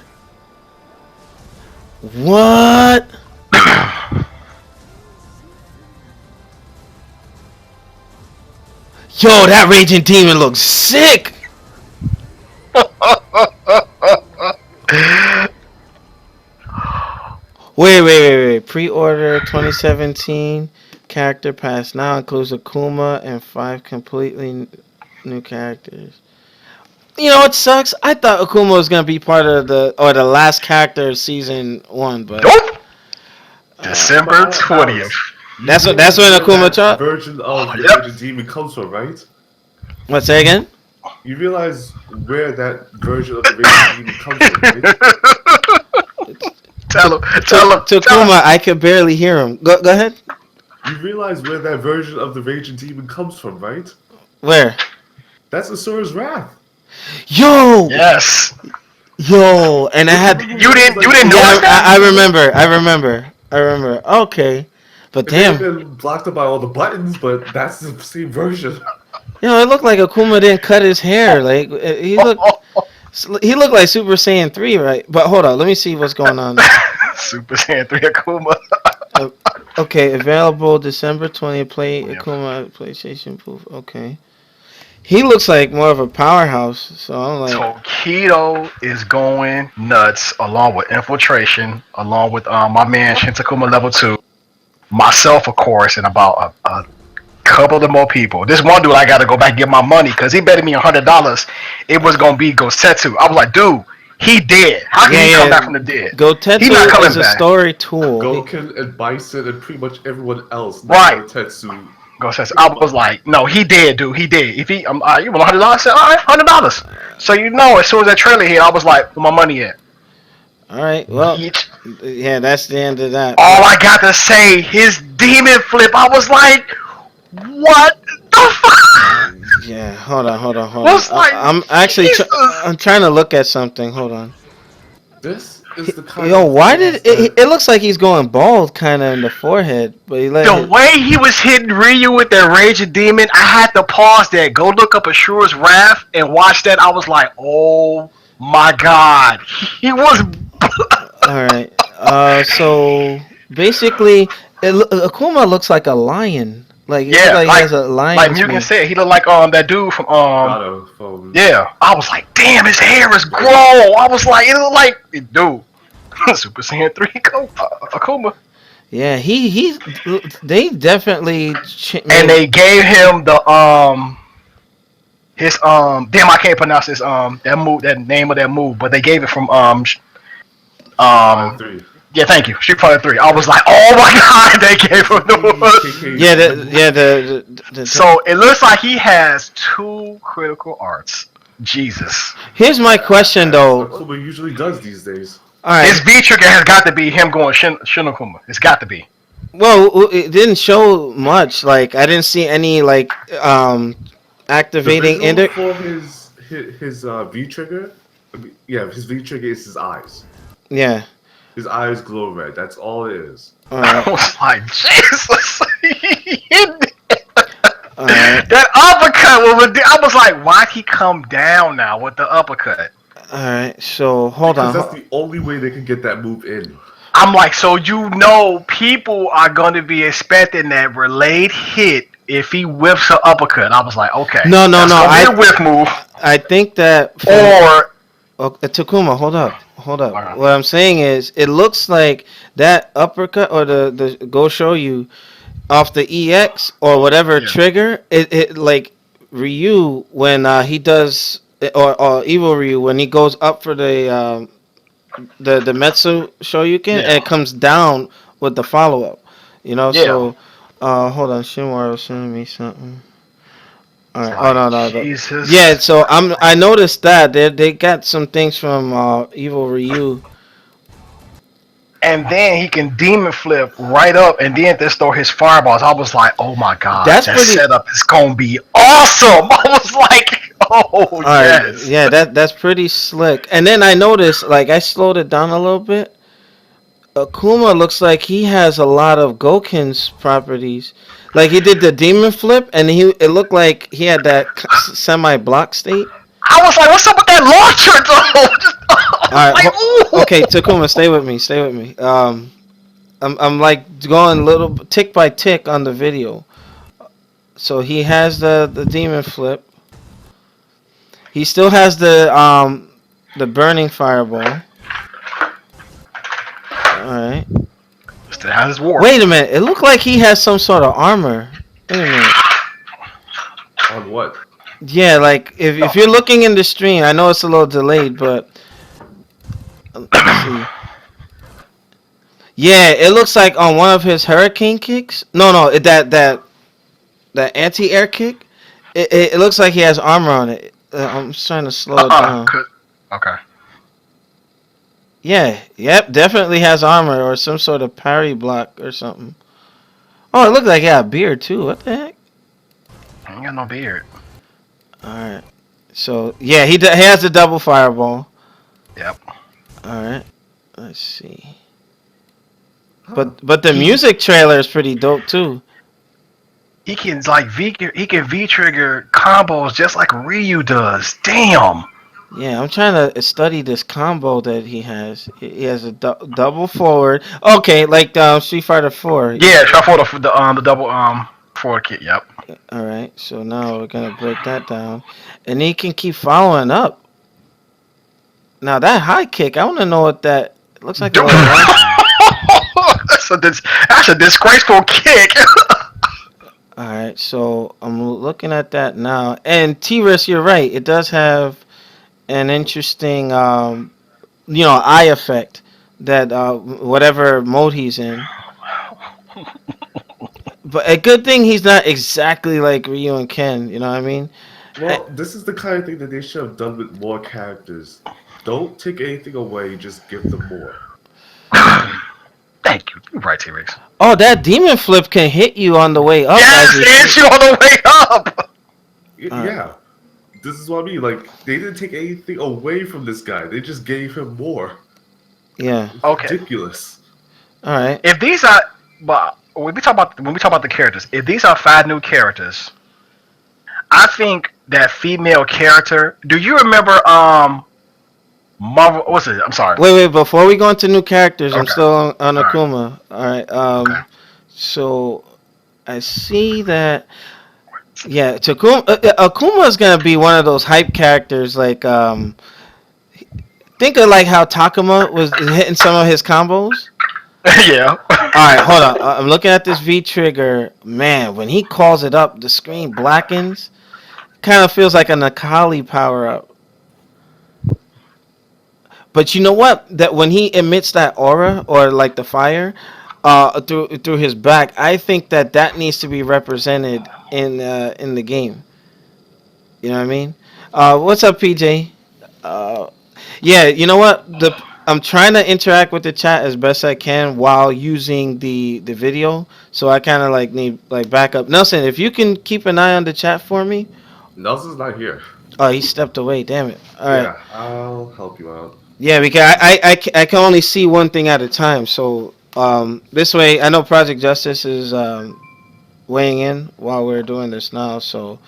What? Yo, that Raging Demon looks sick! Wait. Pre-order 2017. Character pass now includes Akuma and 5 completely new characters. You know what sucks? I thought Akuma was gonna be part of the last character of season 1, but nope. December 20th. That's when Akuma dropped. Version of the Raging Demon comes from, right? What? Say again? You realize where that version of the Raging Demon comes from, right? Tell him. Takuma, I can barely hear him. Go ahead. You realize where that version of the Raging Demon comes from, right? Where? That's Asura's Wrath. Yo. Yes. Yo, and I had you didn't know that? I remember. Okay, but damn. It may have been blocked by all the buttons, but that's the same version. You know, it looked like Akuma didn't cut his hair. Like he looked like Super Saiyan 3, right? But hold on, let me see what's going on. Super Saiyan 3 Akuma. Okay, available December 20th. Akuma PlayStation Proof. Okay. He looks like more of a powerhouse, so I'm like... Tokido is going nuts, along with Infiltration, along with my man Shintakuma Level 2, myself, of course, and about a couple of more people. This one dude, I gotta go back and get my money, because he betted me $100 it was gonna be Gosetsu. I was like, dude, He dead. How can he come back from the dead? He not Gotetsu coming is a back. story tool. Goken and Bison and pretty much everyone else. Right. Tetsu. Go says I was like, no, he dead, dude. He dead. If he, you want $100? I said, all right, $100. So as soon as that trailer hit, I was like, where my money at? All right, well, Bitch. yeah, that's the end of that. All I got to say, his demon flip. I was like, what the fuck? Yeah, hold on. Was like, I'm actually Jesus. I'm trying to look at something. Hold on. This is the kind Yo, of why things did it? that- It looks like he's going bald, kind of in the forehead, but he let The way he was hitting Ryu with that Raging Demon, I had to pause that, go look up Ashura's Wrath, and watch that. I was like, oh my god. He was. All right. So basically, Akuma looks like a lion. Like, Yeah, like he has a lion. like Mugen said, he looked like that dude from Gato from yeah. I was like, damn, his hair is grown. I was like, it looked like dude, Super Saiyan 3 Akuma. Yeah, they definitely. And they gave him the his damn, I can't pronounce his that move, that name of that move, but they gave it from 3. yeah, thank you, Street Fighter 3. I was like, oh my god, they gave him the Yeah, So it looks like he has 2 critical arts. Jesus. Here's my question though. Akuma usually does these days. All right. His V trigger has got to be him going Shinokuma. It's got to be. Well, it didn't show much. Like, I didn't see any like activating The visual ender. for his V trigger. Yeah, his V trigger is his eyes. Yeah. His eyes glow red. That's all it is. All I right. was like, Jesus. All right. That uppercut was ridiculous. I was like, why'd he come down now with the uppercut? All right. So hold Because on. that's the only way they can get that move in. I'm like, so people are going to be expecting that relayed hit if he whips an uppercut. I was like, okay. No. That's gonna be a whip move. I think that. Or Takuma, hold up. Alright. What I'm saying is, it looks like that uppercut or the go show you off the EX or whatever trigger. It like Ryu when he does or Evil Ryu when he goes up for the Metsu Shoryuken and it comes down with the follow up. You know, so hold on, Shinwara was sending me something. All right. Oh no. Jesus. Yeah, so I noticed that they got some things from Evil Ryu. And then he can demon flip right up and then just throw his fireballs. I was like, oh my god, That's that pretty- setup is gonna be awesome. I was like, oh All right. yes. Yeah, that's pretty slick. And then I noticed, like, I slowed it down a little bit. Akuma looks like he has a lot of Goken's properties. Like, he did the demon flip, and it looked like he had that semi-block state. I was like, what's up with that launcher though? All right, Like, ooh. okay, Takuma, stay with me. I'm like going little tick by tick on the video. So he has the demon flip. He still has the burning fireball. All right. Still has his war. Wait a minute. It looked like he has some sort of armor. Wait a minute. On what? Yeah, like if you're looking in the stream, I know it's a little delayed, but let's see. Yeah, it looks like on one of his hurricane kicks. No, that anti-air kick. It looks like he has armor on it. I'm just trying to slow it down. Okay. Yeah, yep, definitely has armor or some sort of parry block or something. Oh, it looked like he had a beard too. What the heck? I ain't got no beard. Alright. So, yeah, he has a double fireball. Yep. Alright. Let's see. But the music trailer is pretty dope too. He can V trigger combos just like Ryu does. Damn. Yeah, I'm trying to study this combo that he has. He has a double forward. Okay, like Street Fighter 4. Yeah, try for the double forward kick. Yep. All right, so now we're gonna break that down, and he can keep following up. Now that high kick, I want to know what that it looks like. That's a disgraceful kick. All right, so I'm looking at that now, and T-Ris, you're right. It does have an interesting eye effect that whatever mode he's in. But a good thing he's not exactly like Ryu and Ken. You know what I mean? Well, this is the kind of thing that they should have done with more characters. Don't take anything away, just give them more. Thank you. You're right, T-Rex. Oh, that demon flip can hit you on the way up. Yes, it hits you on the way up. Yeah, this is what I mean. Like they didn't take anything away from this guy; they just gave him more. Yeah. It's Okay. ridiculous. All right. If these are, but when we talk about the characters, if these are 5 new characters, I think that female character. Do you remember Marvel? What's it? I'm sorry. Wait. Before we go into new characters, I'm Okay. still on All right. Akuma. All right. Okay. So I see that. Yeah, Akuma is gonna be one of those hype characters. Like, think of like how Takuma was hitting some of his combos. Yeah. All right, hold on. I'm looking at this V trigger. Man, when he calls it up, the screen blackens. Kind of feels like a Nakali power up. But you know what? That when he emits that aura or like the fire, through his back, I think that needs to be represented in the game. You know what I mean? What's up, PJ? Yeah, you know what? I'm trying to interact with the chat as best I can while using the video. So I kind of like need like backup. Nelson, if you can keep an eye on the chat for me. Nelson's not here. Oh, he stepped away. Damn it. All right. Yeah, I'll help you out. Yeah, because I can only see one thing at a time. So this way, I know Project Justice is weighing in while we're doing this now. So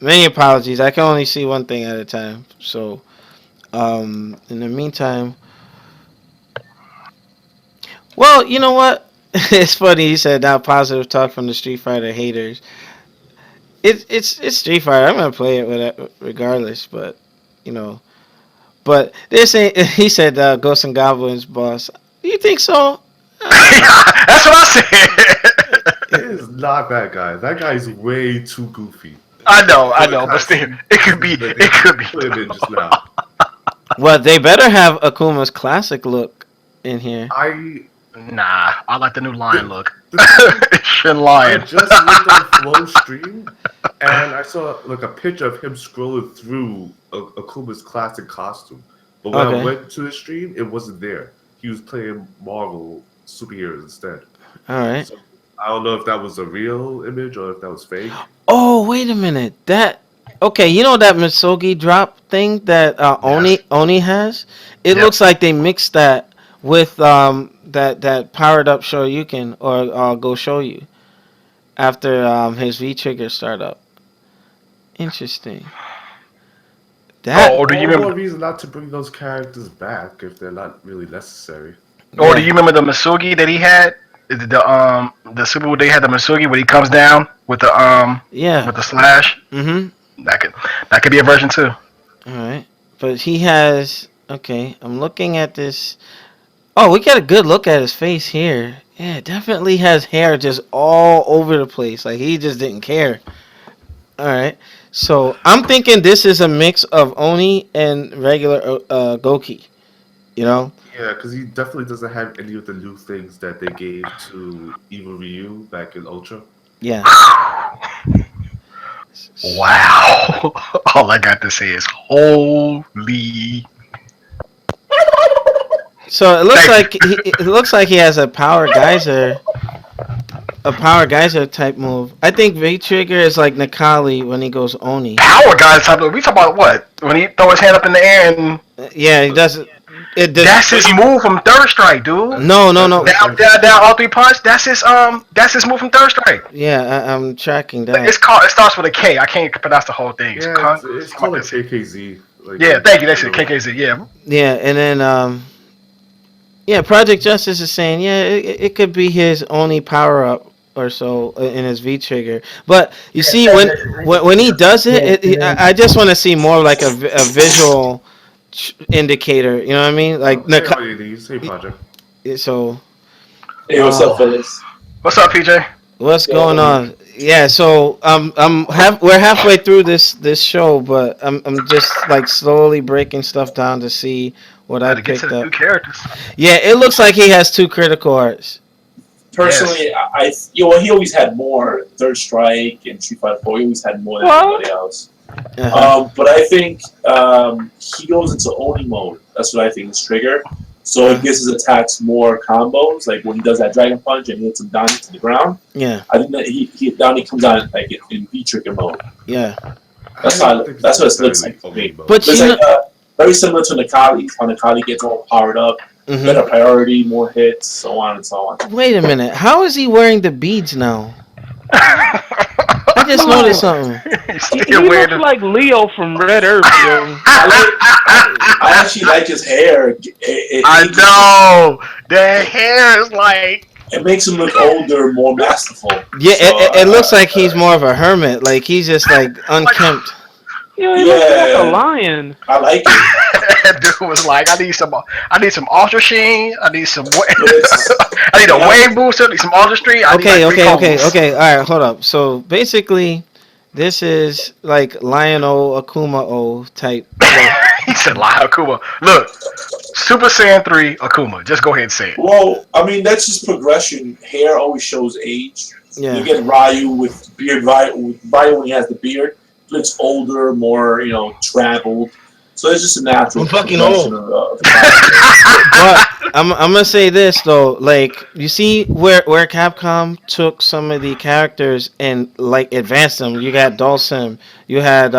many apologies. I can only see one thing at a time. So in the meantime, well, you know what? It's funny. He said now positive talk from the Street Fighter haters. It's Street Fighter. I'm gonna play it with it regardless. But you know. But they're saying he said Ghosts and Goblins boss. You think so? That's what I said. It is not that guy. That guy's way too goofy. I know, but still, it could be. Put him in just now. Well, they better have Akuma's classic look in here. Nah, I like the new lion look. Shin I Lion. just looked on Flow stream and I saw like a picture of him scrolling through Akuma's classic costume. But when I went to the stream, it wasn't there. He was playing Marvel superheroes instead. All right. So, I don't know if that was a real image or if that was fake. Oh, wait a minute. Okay, you know that Misogi drop thing that Oni has? It looks like they mixed that with that powered up Shoryuken or Go Shoryu after his V trigger startup. Interesting. Do you remember? More reason not to bring those characters back if they're not really necessary. Or do you remember the Masugi that he had? The super they had the Masugi when he comes down with the with the slash. Mm-hmm. That could be a version too. All right, but he has. Okay, I'm looking at this. Oh, we got a good look at his face here. Yeah, definitely has hair just all over the place. Like he just didn't care. All right, so I'm thinking this is a mix of Oni and regular Goki. You know. Yeah, because he definitely doesn't have any of the new things that they gave to Evil Ryu back in Ultra. Yeah. Wow. All I got to say is holy. So it looks like he has a power geyser type move. I think V Trigger is like Nakali when he goes Oni. Power guys type of, we talk about what? When he throw his hand up in the air and yeah, he does it. That's his move from Third Strike, dude. No. Down all 3 punch. That's his move from Third Strike. Yeah, I'm tracking that. It starts with a K. I can't pronounce the whole thing. It's called like KKZ. Like, yeah, thank you. That's it. KKZ. Yeah. Yeah, and then Project Justice is saying it could be his only power up or so in his V trigger. But you see when he does it, I just want to see more like a visual indicator, you know what I mean? Like hey, Project. So hey, what's up, fellas? What's up, PJ? What's going on? Yeah, so we're halfway through this show, but I'm just like slowly breaking stuff down to see what I Got to get to picked the up. new characters. Yeah, it looks like he has two critical arts. Personally, he always had more. Third Strike and Street Fighter 4, he always had more than everybody else. Uh-huh. But I think he goes into Oni mode. That's what I think is trigger. So it gives his attacks more combos. Like when he does that Dragon Punch and hits him down to the ground. Yeah. I think that he comes out like in V trigger mode. Yeah. That's what it looks like to me. But It's like very similar to Nakali. How Nakali gets all powered up, better priority, more hits, so on and so on. Wait a minute. How is he wearing the beads now? I just noticed something. He looks like Leo from Red Earth, yo. I actually like his hair. I know. The hair is like. It makes him look older, more masterful. Yeah, it looks like he's more of a hermit. Like he's just like unkempt. Yo, he looks like a lion. I like it. That dude was like, I need some Ultra Sheen. I need some. I need a wave booster. I need some Ultra Street. Okay. All right, hold up. So basically, this is like Lion O, Akuma O type. He said, "Lion Akuma." Look, Super Saiyan 3 Akuma. Just go ahead and say it. Well, I mean that's just progression. Hair always shows age. Yeah. You get Ryu with beard. Ryu when he has the beard, looks older, more traveled. So it's just a natural. I'm fucking old. But I'm gonna say this though, like you see where Capcom took some of the characters and like advanced them. You got Dawson, you had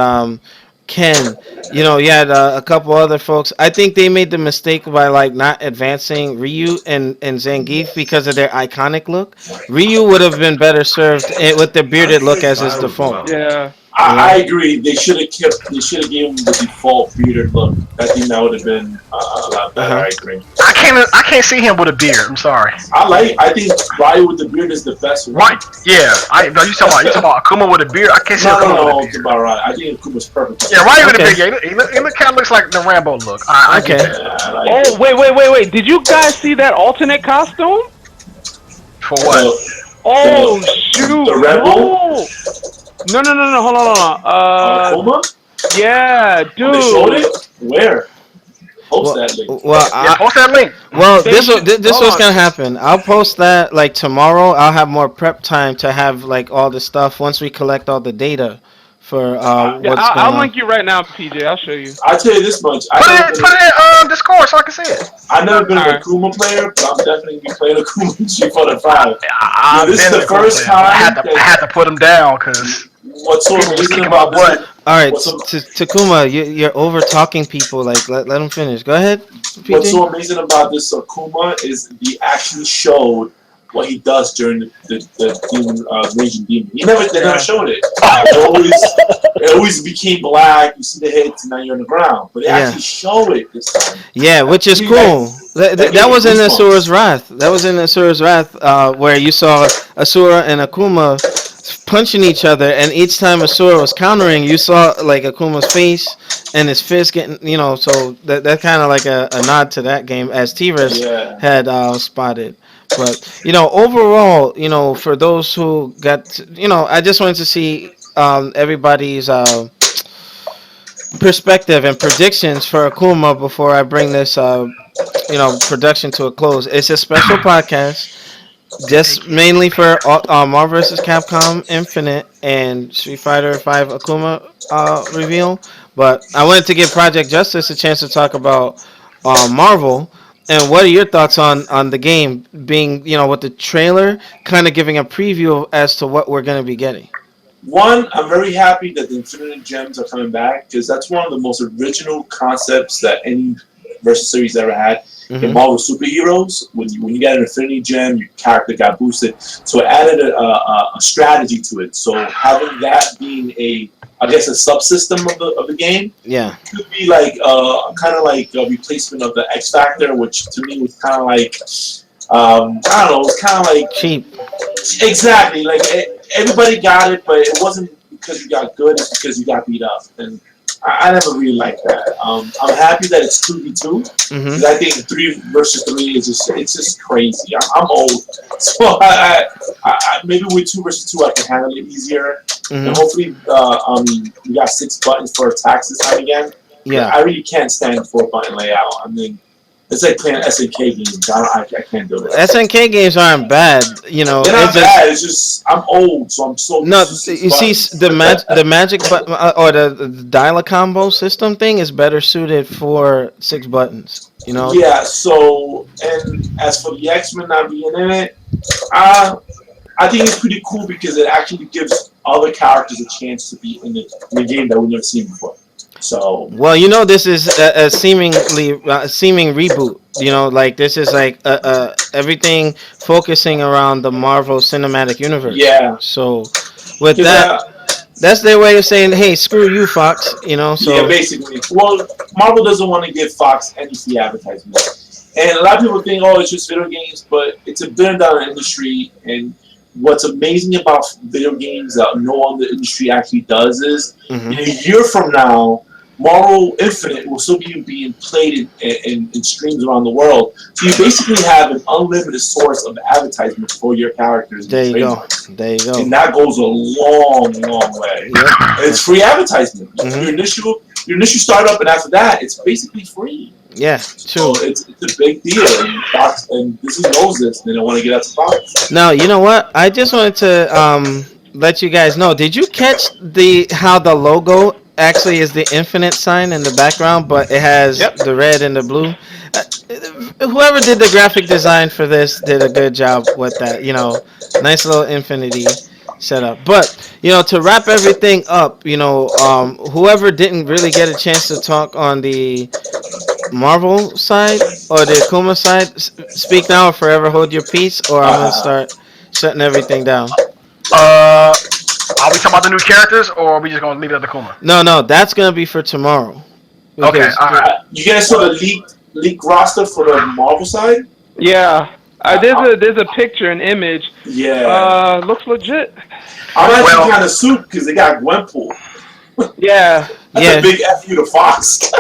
Ken, you had a couple other folks. I think they made the mistake by like not advancing Ryu and Zangief because of their iconic look. Ryu would have been better served with the bearded look as his default. Yeah. I agree. They should have given him the default bearded look. I think that would have been a lot better. I agree. I can't see him with a beard. I'm sorry. I think Ryu with the beard is the best one. Right? Yeah. No, you talking about Akuma with a beard? I can't see Akuma with a beard. About Ryu. I think Akuma's perfect. Yeah, Ryu with a beard. Yeah, he kind of looks like the Rambo look. Okay. Oh, wait. Did you guys see that alternate costume? For what? Oh, shoot. The Rebel? No. Hold on. Akuma? Yeah, dude. They showed it? Where? Post that link. Well, post that link. Well, this was gonna happen. I'll post that like tomorrow. I'll have more prep time to have like all the stuff once we collect all the data for what's going on. I'll link you right now, PJ. I'll show you. I'll tell you this much. Put it in Discord so I can see it. I've never been an Akuma player, but I'm definitely gonna be playing Akuma in Street Fighter 5. This is the first time I had to put him down because what's so amazing about this? All right, Takuma, you're over talking people. Like let them finish. Go ahead. PJ. What's so amazing about this Akuma is he actually showed what he does during the demon, Raging Demon. They never showed it. It always became black. You see the hits, and now you're on the ground. But they actually show it this time. Yeah, which is cool. That was in Asura's Wrath. That was in Asura's Wrath, where you saw Asura and Akuma punching each other, and each time Asura was countering, you saw like Akuma's face and his fist getting, so that kind of like a nod to that game as T-Rex had spotted. But overall, for those who got, I just wanted to see everybody's perspective and predictions for Akuma before I bring this, production to a close. It's a special podcast. Just mainly for Marvel vs. Capcom Infinite and Street Fighter 5 Akuma reveal. But I wanted to give Project Justice a chance to talk about Marvel. And what are your thoughts on the game being, with the trailer kind of giving a preview as to what we're going to be getting? One, I'm very happy that the Infinity Gems are coming back because that's one of the most original concepts that any versus series ever had. In Marvel superheroes, when you get an Infinity Gem, your character got boosted. So it added a strategy to it. So having that being a subsystem of the game, could be like kind of like a replacement of the X Factor, which to me was kind of like I don't know, it was kind of like cheap. Exactly, like everybody got it, but it wasn't because you got good; it's because you got beat up. And I never really liked that. I'm happy that it's 2v2 because I think 3 versus 3 is just crazy. I'm old, so I maybe with 2 versus 2 I can handle it easier. And hopefully, we got 6 buttons for attacks this time again. Yeah. I really can't stand 4 button layout. I mean, it's like playing SNK games. I can't do it. SNK games aren't bad, They're not it's just bad. It's just I'm old, so I'm so no. used to six You see, buttons. the magic button or the dial a combo system thing is better suited for 6 buttons. Yeah. So, and as for the X-Men not being in it, uh, I think it's pretty cool because it actually gives other characters a chance to be in the game that we've never seen before. So Well, this is a seeming reboot. Like this is like everything focusing around the Marvel Cinematic Universe. yeah, So with because that, that's their way of saying, "Hey, screw you, Fox." yeah, So basically. Well, Marvel doesn't want to give Fox any free advertisement, and a lot of people think, oh, it's just video games, but it's a billion-dollar industry, and what's amazing about video games that no other industry actually does is, mhm. in a year from now, Marvel Infinite will still be being played in streams around the world. So you basically have an unlimited source of advertisement for your characters There and you go. trademarks. There you go. And that goes a long, long way. Yep. And it's free advertisement. Mhm. Your initial startup, and after that, it's basically free. Yeah. So True. it's a big deal. And Fox and Disney knows this. And they don't want to get out to Fox. Now, you know what? I just wanted to let you guys know. Did you catch how the logo actually is the infinite sign in the background, but it has Yep. the red and the blue? Whoever did the graphic design for this did a good job with that. Nice little infinity setup. But to wrap everything up, whoever didn't really get a chance to talk on the Marvel side or the Akuma side, speak now or forever hold your peace, or I'm gonna Uh, start shutting everything down. Uh, are we talking about the new characters, or are we just gonna leave it at the Kuma? No, no, that's gonna be for tomorrow. Okay, Because all right. you guys saw the leaked roster for the Marvel side? Yeah. There's a picture, an image. Yeah. Looks legit. I'm actually Well- kind of sued because they got Gwenpool. Yeah. That's Yeah. a big F you to Fox.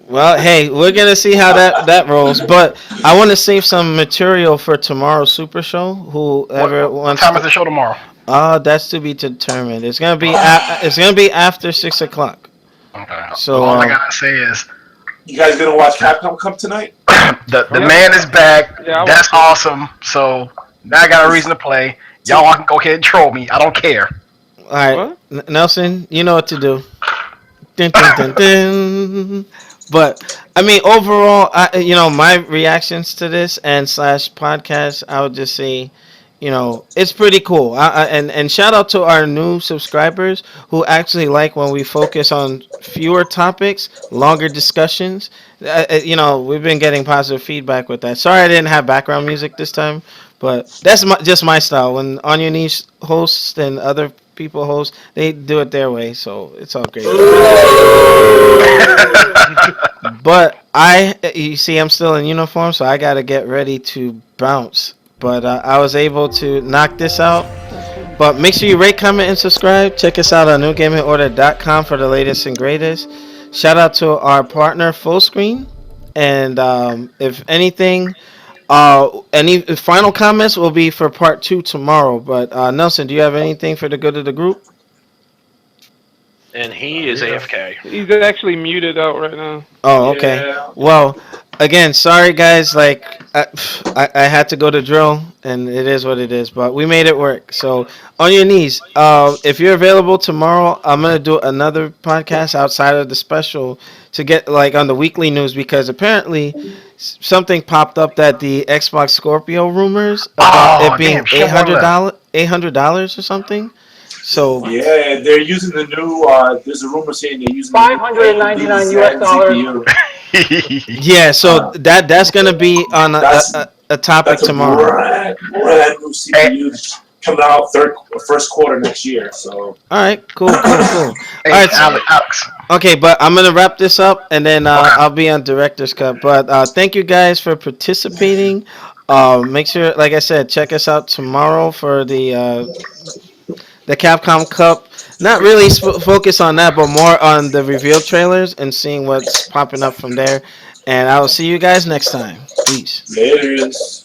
well, hey, we're gonna see how that rolls. But I want to save some material for tomorrow's Super Show. Whoever What wants. time is the show tomorrow? That's to be determined. It's gonna be it's gonna be after 6 o'clock. Okay. So, all I gotta say is You guys gonna watch Capcom Cup tonight? the man is back. Yeah, I That's awesome. So now I got a reason to play. Y'all can go ahead and troll me. I don't care. All right, What? Nelson, you know what to do. Dun, dun, dun, dun. But I mean, overall, my reactions to this and slash podcast, I would just say, it's pretty cool. And shout out to our new subscribers who actually like when we focus on fewer topics, longer discussions. We've been getting positive feedback with that. Sorry I didn't have background music this time, but that's just my style. When On Your Knees hosts and other people host, they do it their way, so it's all great. But you see, I'm still in uniform, so I gotta get ready to bounce. But I was able to knock this out. But make sure you rate, comment, and subscribe. Check us out on NewGamingOrder.com for the latest and greatest. Shout out to our partner, Fullscreen. And if anything, any final comments will be for part 2 tomorrow. But Nelson, do you have anything for the good of the group? And he is AFK. He's actually muted out right now. Oh, okay. Yeah. Well, again, sorry guys. Like I had to go to drill, and it is what it is. But we made it work. So On Your Knees. If you're available tomorrow, I'm gonna do another podcast outside of the special to get like on the weekly news because apparently something popped up that the Xbox Scorpio rumors about it being damn, shit, $800 or something. So Yeah, they're using the new. There's a rumor saying they're using $599 US. yeah, so that's gonna be on That's- a topic That's a tomorrow. brand new CPU coming out first quarter next year. So All right, cool. Hey, All right, Alex. Okay, but I'm gonna wrap this up, and then I'll be on director's cut. But thank you guys for participating. Make sure, like I said, check us out tomorrow for the Capcom Cup. Not really focus on that, but more on the reveal trailers and seeing what's popping up from there. And I will see you guys next time. Peace. there it is.